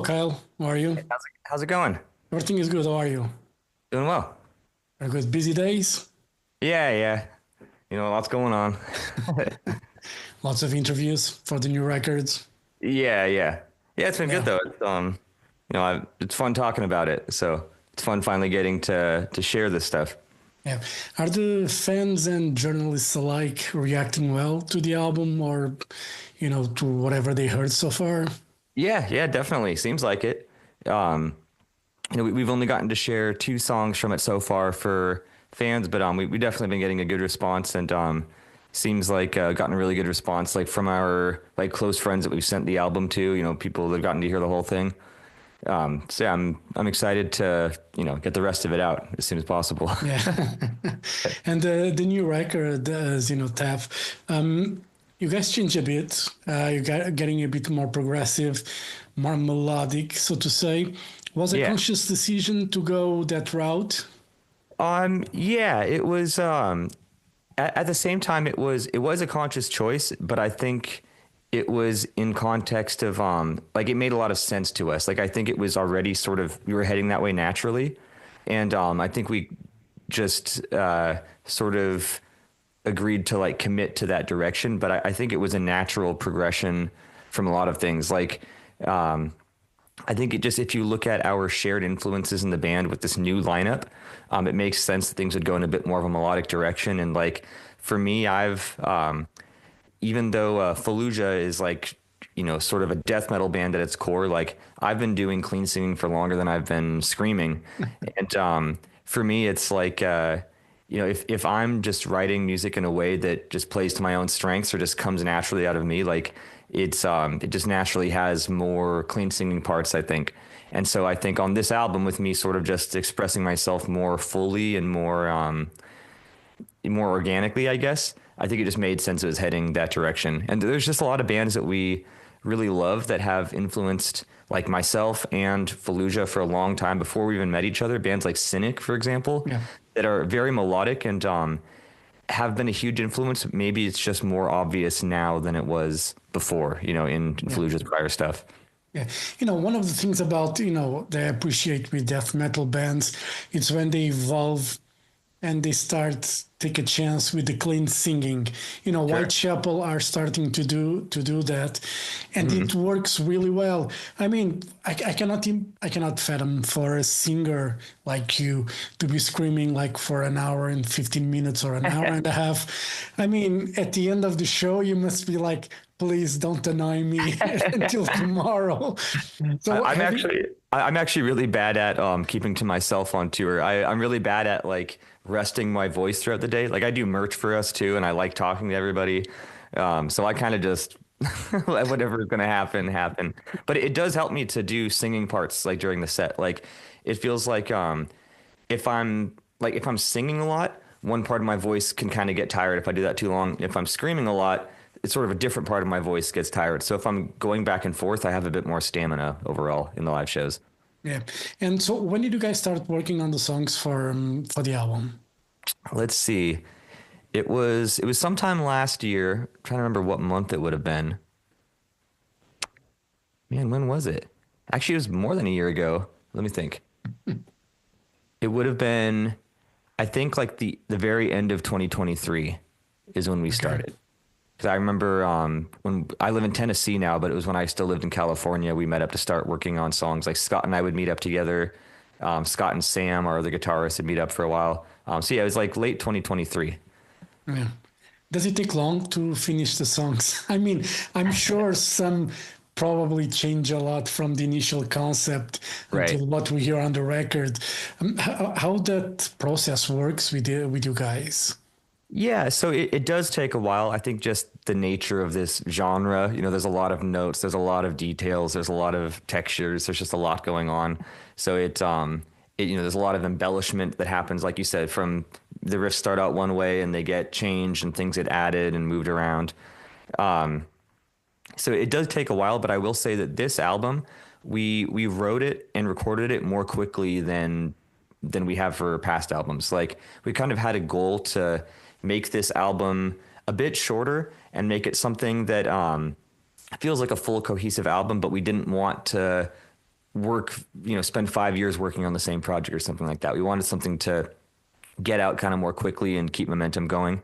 Kyle. How are you? How's it going? Everything is good. How are you? Doing well. Very good. Busy days. Yeah. Lots going on. Lots of interviews for the new records. Yeah, it's been good Yeah. though. It's fun talking about it. So it's fun finally getting to share this stuff. Yeah. Are the fans and journalists alike reacting well to the album or, to whatever they heard so far? Yeah, definitely. Seems like it. We've only gotten to share two songs from it so far for fans, but we definitely been getting a good response, and seems like gotten a really good response like from our like close friends that we've sent the album to. People that have gotten to hear the whole thing. So yeah, I'm excited to get the rest of it out as soon as possible. Yeah. And the new record, Xenotaph, you guys changed a bit. You got getting a bit more progressive, more melodic, so to say. Was a Yeah. conscious decision to go that route? Yeah, it was at the same time it was a conscious choice, but I think it was in context of like it made a lot of sense to us. Like I think it was already sort of we were heading that way naturally. And I think we just sort of agreed to like commit to that direction, but I think it was a natural progression from a lot of things. Like I think it just, if you look at our shared influences in the band with this new lineup, it makes sense that things would go in a bit more of a melodic direction. And like, for me, even though Fallujah is like, sort of a death metal band at its core, like I've been doing clean singing for longer than I've been screaming. And for me, it's like, if I'm just writing music in a way that just plays to my own strengths or just comes naturally out of me, like it just naturally has more clean singing parts, I think. And so I think on this album, with me sort of just expressing myself more fully and more organically, I guess, I think it just made sense it was heading that direction. And there's just a lot of bands that we really love that have influenced like myself and Fallujah for a long time before we even met each other. Bands like Cynic, for example, Yeah. that are very melodic and have been a huge influence. Maybe it's just more obvious now than it was before, in Yeah. Fallujah's prior stuff. Yeah, one of the things about, that I appreciate with death metal bands, it's when they evolve and they start take a chance with the clean singing. Sure. Whitechapel are starting to do that, and Hmm. it works really well. I mean, I cannot fathom for a singer like you to be screaming like for an hour and 15 minutes or an hour and a half. I mean, at the end of the show, you must be like, please don't annoy me until tomorrow. I, So I'm have you? actually I'm actually really bad at keeping to myself on tour. I'm really bad at like resting my voice throughout the day. Like I do merch for us too, and I like talking to everybody. So I kind of just let whatever is gonna happen. But it does help me to do singing parts like during the set. Like it feels like if I'm singing a lot, one part of my voice can kind of get tired if I do that too long. If I'm screaming a lot, it's sort of a different part of my voice gets tired. So if I'm going back and forth, I have a bit more stamina overall in the live shows. Yeah. And so when did you guys start working on the songs for the album? Let's see. It was sometime last year. I'm trying to remember what month it would have been. Man, when was it? Actually, it was more than a year ago. Let me think. It would have been, I think, like the very end of 2023 is when we Okay. started. Because I remember when I live in Tennessee now, but it was when I still lived in California. We met up to start working on songs. Like Scott and I would meet up together. Scott and Sam, our other guitarists, would meet up for a while. So yeah, it was like late 2023. Yeah. Does it take long to finish the songs? I mean, I'm sure some probably change a lot from the initial concept Right. until what we hear on the record. How that process works with you guys? Yeah, so it does take a while. I think just the nature of this genre, there's a lot of notes, there's a lot of details, there's a lot of textures, there's just a lot going on. So there's a lot of embellishment that happens, like you said, from the riffs start out one way and they get changed and things get added and moved around. Um, so it does take a while, but I will say that this album, we wrote it and recorded it more quickly than we have for past albums. Like we kind of had a goal to make this album a bit shorter and make it something that feels like a full cohesive album, but we didn't want to work, spend 5 years working on the same project or something like that. We wanted something to get out kind of more quickly and keep momentum going.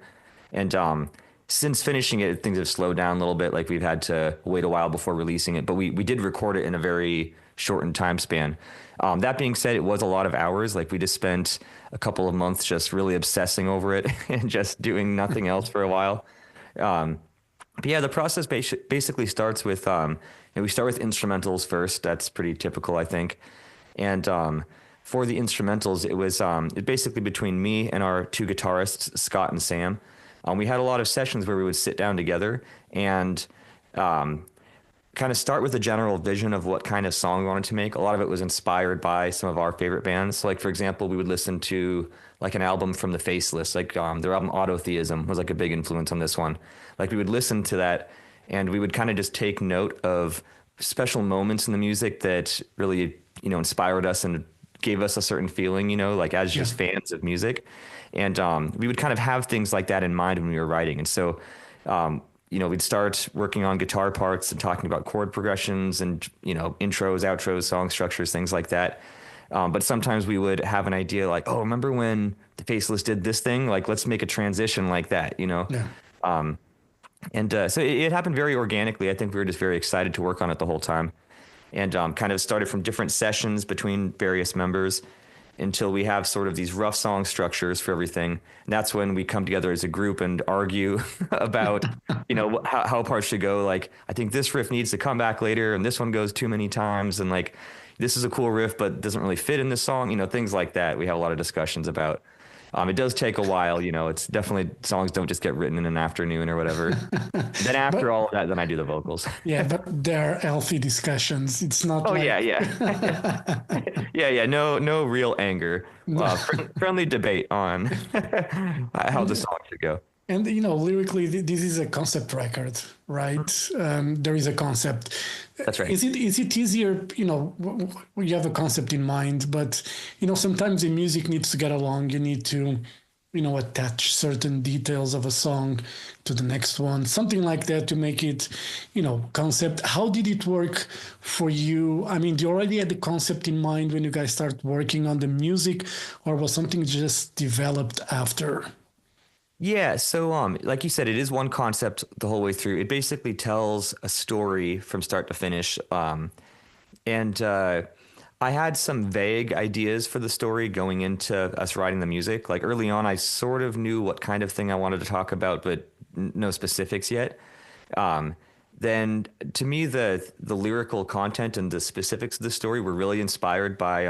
And since finishing it, things have slowed down a little bit. Like we've had to wait a while before releasing it, but we did record it in a very shortened time span. That being said, it was a lot of hours. Like we just spent a couple of months just really obsessing over it and just doing nothing else for a while. But yeah, the process basically starts with, we start with instrumentals first. That's pretty typical, I think. And for the instrumentals, it was basically between me and our two guitarists, Scott and Sam. We had a lot of sessions where we would sit down together and kind of start with a general vision of what kind of song we wanted to make. A lot of it was inspired by some of our favorite bands. So like, for example, we would listen to like an album from the Faceless, like their album Autotheism was like a big influence on this one. Like we would listen to that and we would kind of just take note of special moments in the music that really, inspired us and gave us a certain feeling, like as just fans of music. And we would kind of have things like that in mind when we were writing. And so, we'd start working on guitar parts and talking about chord progressions and, intros, outros, song structures, things like that. But sometimes we would have an idea like, oh, remember when the Faceless did this thing? Like, let's make a transition like that, Yeah. So it happened very organically. I think we were just very excited to work on it the whole time. And kind of started from different sessions between various members until we have sort of these rough song structures for everything. And that's when we come together as a group and argue about, how parts should go. Like, I think this riff needs to come back later and this one goes too many times. And like, this is a cool riff, but doesn't really fit in this song, things like that. We have a lot of discussions about. It does take a while, it's definitely, songs don't just get written in an afternoon or whatever. Then after all of that, then I do the vocals. Yeah, but they're healthy discussions. It's not yeah. Yeah. No real anger. Friendly debate on how the song should go. And, lyrically, this is a concept record, right? There is a concept. That's right. Is it easier, you have a concept in mind, but, sometimes the music needs to get along. You need to, attach certain details of a song to the next one, something like that to make it, concept. How did it work for you? I mean, do you already had the concept in mind when you guys start working on the music, or was something just developed after? Yeah, so like you said, it is one concept the whole way through. It basically tells a story from start to finish. And I had some vague ideas for the story going into us writing the music. Like early on, I sort of knew what kind of thing I wanted to talk about, but no specifics yet. Then to me, the lyrical content and the specifics of the story were really inspired by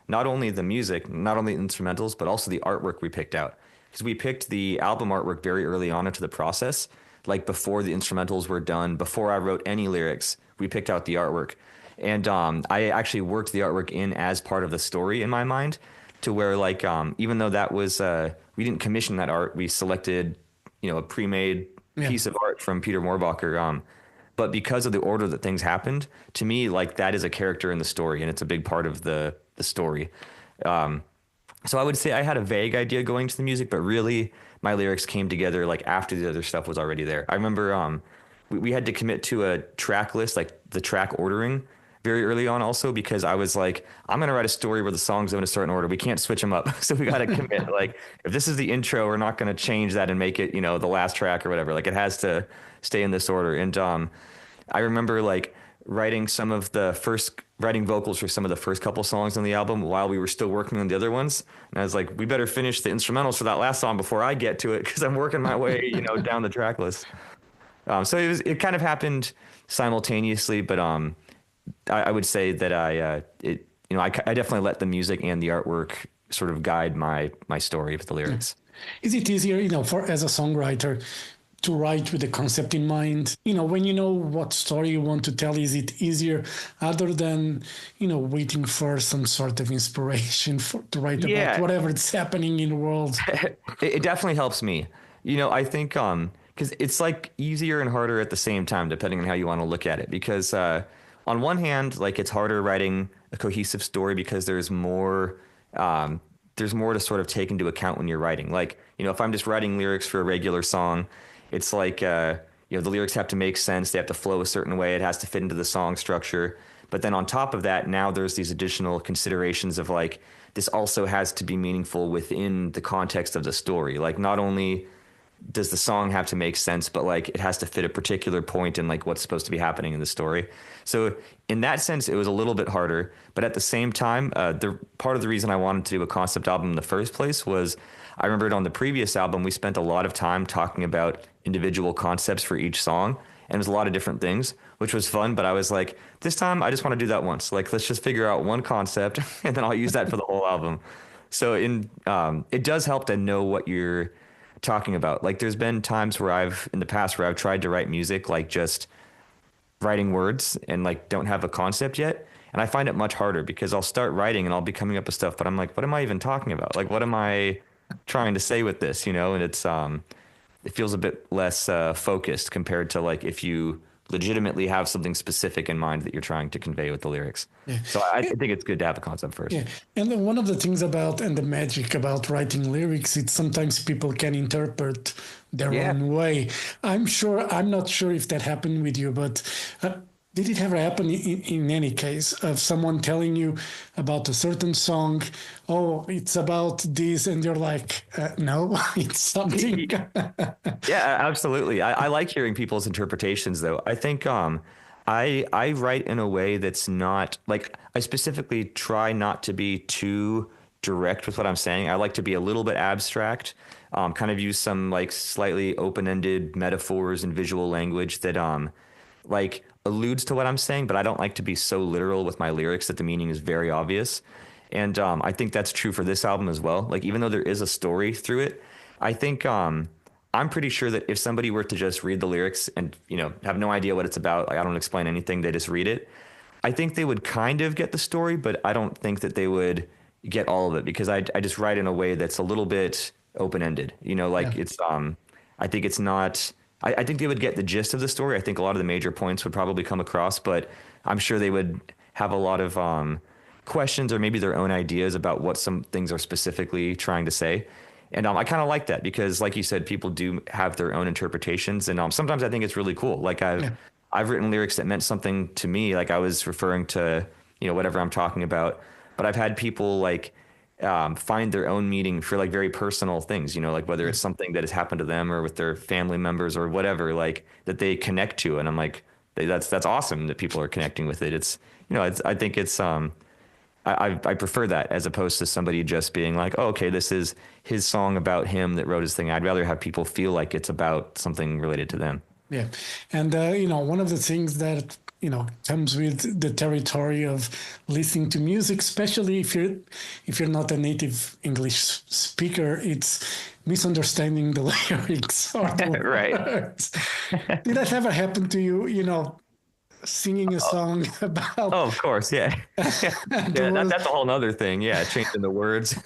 not only the music, not only instrumentals, but also the artwork we picked out. Because we picked the album artwork very early on into the process, like before the instrumentals were done, before I wrote any lyrics, we picked out the artwork. And I actually worked the artwork in as part of the story in my mind, to where like, even though that was, we didn't commission that art, we selected, a pre-made piece of art from Peter Moorbacher. But because of the order that things happened, to me, like that is a character in the story and it's a big part of the story. So I would say I had a vague idea going to the music, but really my lyrics came together like after the other stuff was already there. I remember we had to commit to a track list, like the track ordering very early on also, because I was like, I'm going to write a story where the songs go in a certain order. We can't switch them up. So we got to commit. Like if this is the intro, we're not going to change that and make it, the last track or whatever. Like it has to stay in this order. And I remember like writing vocals for some of the first couple songs on the album while we were still working on the other ones. And I was like, we better finish the instrumentals for that last song before I get to it, because I'm working my way, down the track list. So it kind of happened simultaneously, but I would say that I definitely let the music and the artwork sort of guide my story with the lyrics. Is it easier, as a songwriter, to write with the concept in mind? When you know what story you want to tell, is it easier other than, waiting for some sort of inspiration to write about whatever it's happening in the world? It definitely helps me. I think because it's like easier and harder at the same time, depending on how you want to look at it. Because on one hand, like it's harder writing a cohesive story because there's more to sort of take into account when you're writing. Like, if I'm just writing lyrics for a regular song, it's like, the lyrics have to make sense. They have to flow a certain way. It has to fit into the song structure. But then on top of that, now there's these additional considerations of like, this also has to be meaningful within the context of the story. Like, not only does the song have to make sense, but like it has to fit a particular point in like what's supposed to be happening in the story. So in that sense, it was a little bit harder. But at the same time, the part of the reason I wanted to do a concept album in the first place was I remembered on the previous album, we spent a lot of time talking about individual concepts for each song. And it was a lot of different things, which was fun. But I was like, this time I just want to do that once. Like, let's just figure out one concept and then I'll use that for the whole album. So it does help to know what you're talking about. Like, there's been times where in the past where I've tried to write music, like just writing words and like don't have a concept yet. And I find it much harder because I'll start writing and I'll be coming up with stuff, but I'm like, what am I even talking about? Like, what am I trying to say with this, you know? And it feels a bit less focused compared to like if you legitimately have something specific in mind that you're trying to convey with the lyrics. Yeah. So I think it's good to have a concept first. Yeah. And then one of the things and the magic about writing lyrics, it's sometimes people can interpret their own way. I'm not sure if that happened with you, but did it ever happen in any case of someone telling you about a certain song? Oh, it's about this. And you're like, no, it's something. Yeah, absolutely. I like hearing people's interpretations, though. I think I write in a way that's not like, I specifically try not to be too direct with what I'm saying. I like to be a little bit abstract, kind of use some like slightly open-ended metaphors and visual language that like alludes to what I'm saying, but I don't like to be so literal with my lyrics that the meaning is very obvious. And I think that's true for this album as well. Like, even though there is a story through it, I think I'm pretty sure that if somebody were to just read the lyrics and, you know, have no idea what it's about, like I don't explain anything, they just read it, I think they would kind of get the story, but I don't think that they would get all of it because I just write in a way that's a little bit open-ended, you know, like it's, I think it's not, I think they would get the gist of the story. I think a lot of the major points would probably come across, but I'm sure they would have a lot of questions or maybe their own ideas about what some things are specifically trying to say. And I kind of like that because, like you said, people do have their own interpretations. And sometimes I think it's really cool. Like I've written lyrics that meant something to me. Like I was referring to, you know, whatever I'm talking about. But I've had people like find their own meaning for like very personal things, you know, like whether it's something that has happened to them or with their family members or whatever, like that they connect to. And I'm like, that's awesome that people are connecting with it. It's, you know, I think it's, I prefer that as opposed to somebody just being like, oh, okay, this is his song about him that wrote his thing. I'd rather have people feel like it's about something related to them. Yeah. And, you know, one of the things that, you know, comes with the territory of listening to music, especially if you're not a native English speaker, it's misunderstanding the lyrics or the words. Did that ever happen to you, you know, singing a song about... Oh, of course, yeah. That's a whole nother thing, yeah, changing the words.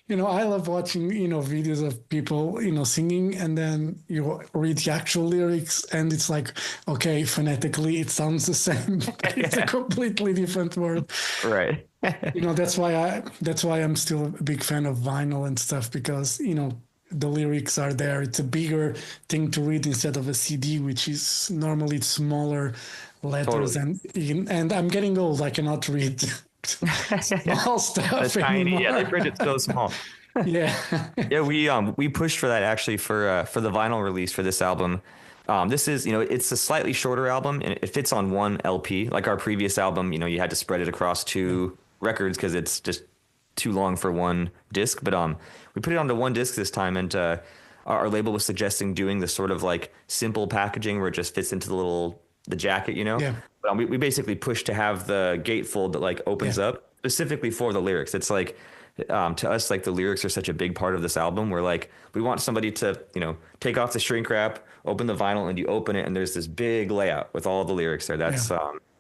You know, I love watching, you know, videos of people, you know, singing, and then you read the actual lyrics and it's like, okay, phonetically it sounds the same, but it's a completely different word. Right. You know, that's why I'm still a big fan of vinyl and stuff, because, you know, the lyrics are there. It's a bigger thing to read instead of a CD, which is normally smaller letters. Totally. And I'm getting old. I cannot read small stuff tiny, yeah, they print it so small. Yeah. Yeah, we pushed for that actually for the vinyl release for this album. This is, you know, it's a slightly shorter album and it fits on one LP. Like our previous album, you know, you had to spread it across two records because it's just too long for one disc. But we put it onto one disc this time, and our label was suggesting doing this sort of like simple packaging where it just fits into the jacket, you know. Yeah. But we basically pushed to have the gatefold that like opens up specifically for the lyrics. It's like to us, like the lyrics are such a big part of this album. Where like we want somebody to, you know, take off the shrink wrap, open the vinyl, and you open it, and there's this big layout with all the lyrics there. That's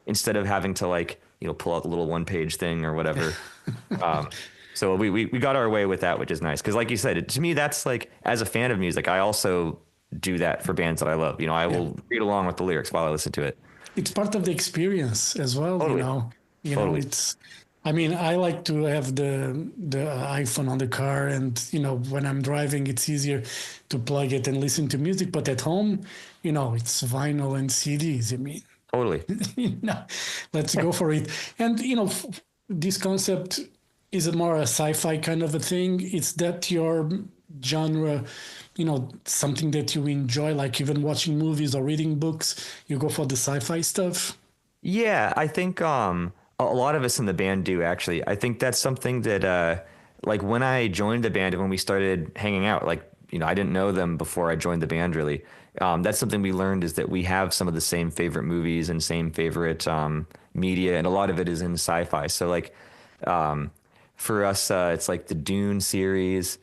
instead of having to like, you know, pull out the little 1-page thing or whatever. So we got our way with that, which is nice. Because like you said, to me, that's like, as a fan of music, I also do that for bands that I love. You know, I will read along with the lyrics while I listen to it. It's part of the experience as well, totally. You know, it's, I mean, I like to have the iPhone on the car, and, you know, when I'm driving, it's easier to plug it and listen to music. But at home, you know, it's vinyl and CDs, I mean. Totally. No, let's go for it. And this concept is more a sci-fi kind of a thing. Is that your genre? Something that you enjoy, like even watching movies or reading books. You go for the sci-fi stuff. Yeah, I think a lot of us in the band do actually. I think that's something that like when I joined the band and when we started hanging out, like I didn't know them before I joined the band really. That's something we learned is that we have some of the same favorite movies and same favorite media, and a lot of it is in sci-fi. So like for us, it's like the Dune series,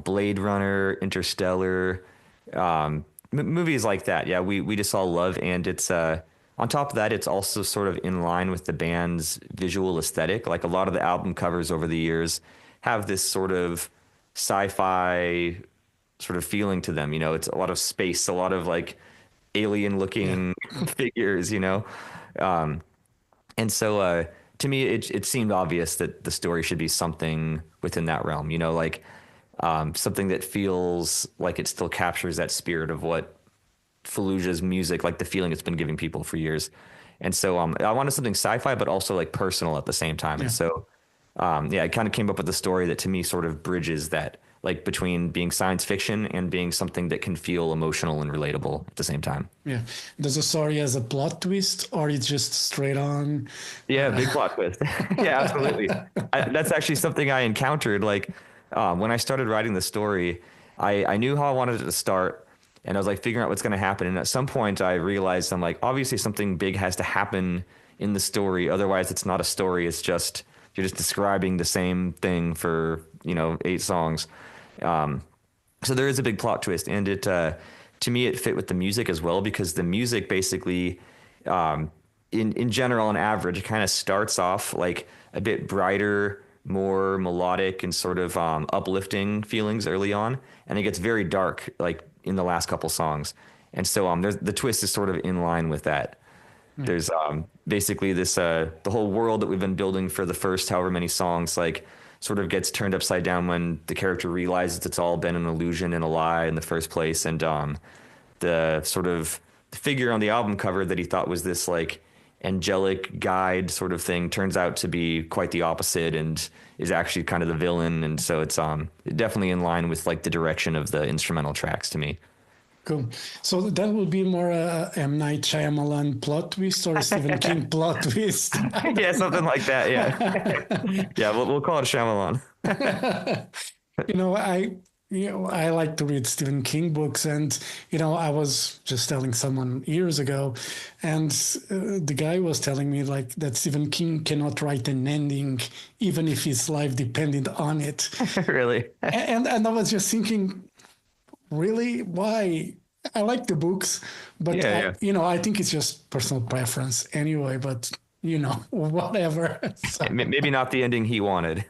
Blade Runner, Interstellar, movies like that. Yeah, we just all love, and it's on top of that, it's also sort of in line with the band's visual aesthetic. Like a lot of the album covers over the years have this sort of sci-fi sort of feeling to them. It's a lot of space, a lot of like alien looking figures, and so to me, it seemed obvious that the story should be something within that realm, like something that feels like it still captures that spirit of what Fallujah's music, like the feeling it's been giving people for years. And so I wanted something sci-fi, but also like personal at the same time. Yeah. And so, I kind of came up with a story that to me sort of bridges that, like between being science fiction and being something that can feel emotional and relatable at the same time. Yeah. Does the story has a plot twist or it's just straight on? Yeah, big plot twist. Yeah, absolutely. That's actually something I encountered. Like when I started writing the story, I knew how I wanted it to start, and I was like figuring out what's going to happen. And at some point, I realized I'm like, obviously something big has to happen in the story. Otherwise, it's not a story. It's just you're just describing the same thing for 8 songs. So there is a big plot twist, and it to me it fit with the music as well, because the music basically in general on average it kind of starts off like a bit brighter, more melodic and sort of uplifting feelings early on, and it gets very dark like in the last couple songs. And so there's the twist is sort of in line with that. There's basically this the whole world that we've been building for the first however many songs like sort of gets turned upside down when the character realizes it's all been an illusion and a lie in the first place. And the sort of figure on the album cover that he thought was this like angelic guide sort of thing turns out to be quite the opposite and is actually kind of the villain. And so it's definitely in line with like the direction of the instrumental tracks to me. Cool. So that will be more a M. Night Shyamalan plot twist or a Stephen King plot twist. Yeah, something like that. Yeah. Yeah, we'll call it Shyamalan. I like to read Stephen King books, and I was just telling someone years ago, and the guy was telling me like that Stephen King cannot write an ending even if his life depended on it. Really? And I was just thinking, really? Why? I like the books, but I think it's just personal preference anyway. But whatever. So, maybe not the ending he wanted.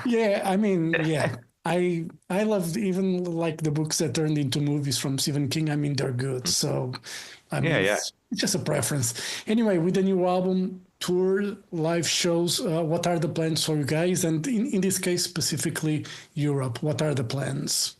yeah, I mean, yeah. I loved even like the books that turned into movies from Stephen King. I mean, they're good. So, I mean, it's just a preference. Anyway, with the new album, tour, live shows, what are the plans for you guys? And in this case, specifically Europe, what are the plans?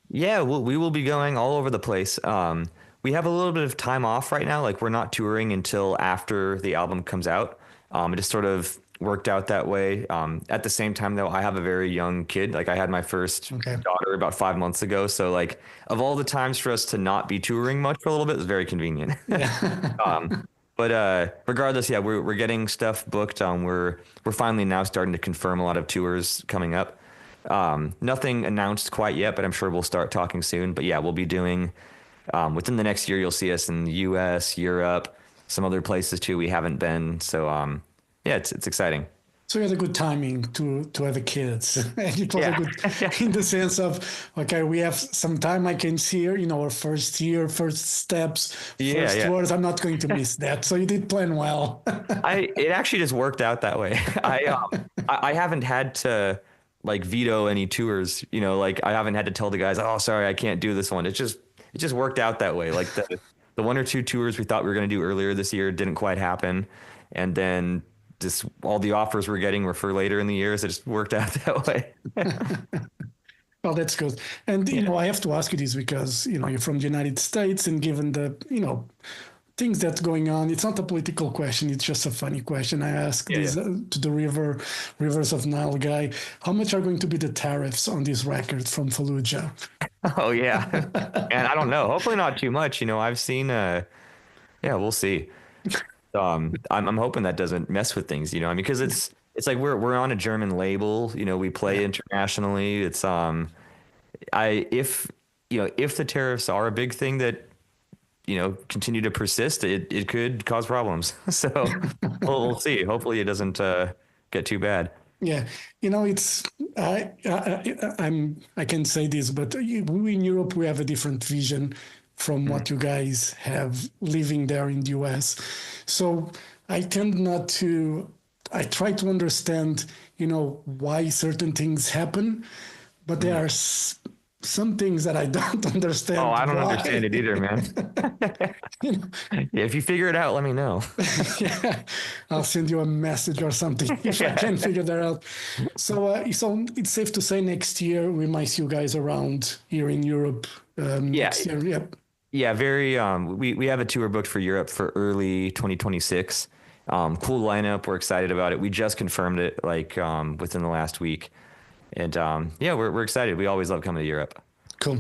Yeah, we will be going all over the place. We have a little bit of time off right now. Like we're not touring until after the album comes out. It just sort of worked out that way. At the same time, though, I have a very young kid. Like I had my first daughter about 5 months ago. So like of all the times for us to not be touring much for a little bit, it was very convenient. But regardless, yeah, we're getting stuff booked. We're finally now starting to confirm a lot of tours coming up. Nothing announced quite yet, but I'm sure we'll start talking soon. But yeah, we'll be doing within the next year. You'll see us in the U.S., Europe, some other places too we haven't been. So yeah, it's exciting. So you had a good timing to have a kid. And it was a good in the sense of, okay, we have some time I can see here, our first year, first steps, first words. I'm not going to miss that. So you did plan well. It actually just worked out that way. I haven't had to like veto any tours, like I haven't had to tell the guys, oh, sorry, I can't do this one. It just worked out that way. Like the 1 or 2 tours we thought we were going to do earlier this year didn't quite happen. And then just all the offers we're getting were for later in the year. So it just worked out that way. Well, that's good. And, I have to ask you this because, you're from the United States, and given the, things that's going on. It's not a political question. It's just a funny question. I asked Yeah, this to the Rivers of Nile guy. How much are going to be the tariffs on this record from Fallujah? Oh yeah, and I don't know. Hopefully not too much. I've seen. Yeah, we'll see. I'm hoping that doesn't mess with things. I mean, because it's like we're on a German label. We play internationally. It's if the tariffs are a big thing that continue to persist, it could cause problems. So we'll see. Hopefully, it doesn't get too bad. Yeah, it's I can say this, but we in Europe we have a different vision from what you guys have living there in the US. So I tend not to. I try to understand, why certain things happen, but there are some things that I don't understand. Oh, I don't why. understand it either, man. If you figure it out, let me know. Yeah, I'll send you a message or something if I can figure that out. So it's safe to say next year we might see you guys around here in Europe. Next year. Yep. Yeah, very. We have a tour booked for Europe for early 2026. Cool lineup. We're excited about it. We just confirmed it within the last week, and yeah, we're excited. We always love coming to Europe. Cool.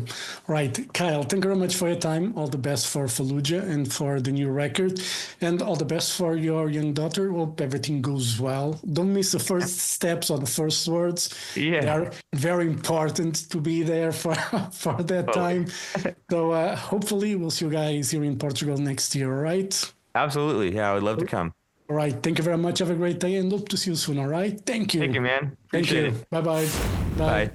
Right. Kyle, thank you very much for your time. All the best for Fallujah and for the new record. And all the best for your young daughter. Hope everything goes well. Don't miss the first steps or the first words. Yeah. They are very important to be there for that time. So hopefully we'll see you guys here in Portugal next year, all right? Absolutely. Yeah, I would love to come. All right. Thank you very much. Have a great day and hope to see you soon, all right? Thank you. Thank you, man. Thank Appreciate you. it. Bye-bye. Bye. Bye.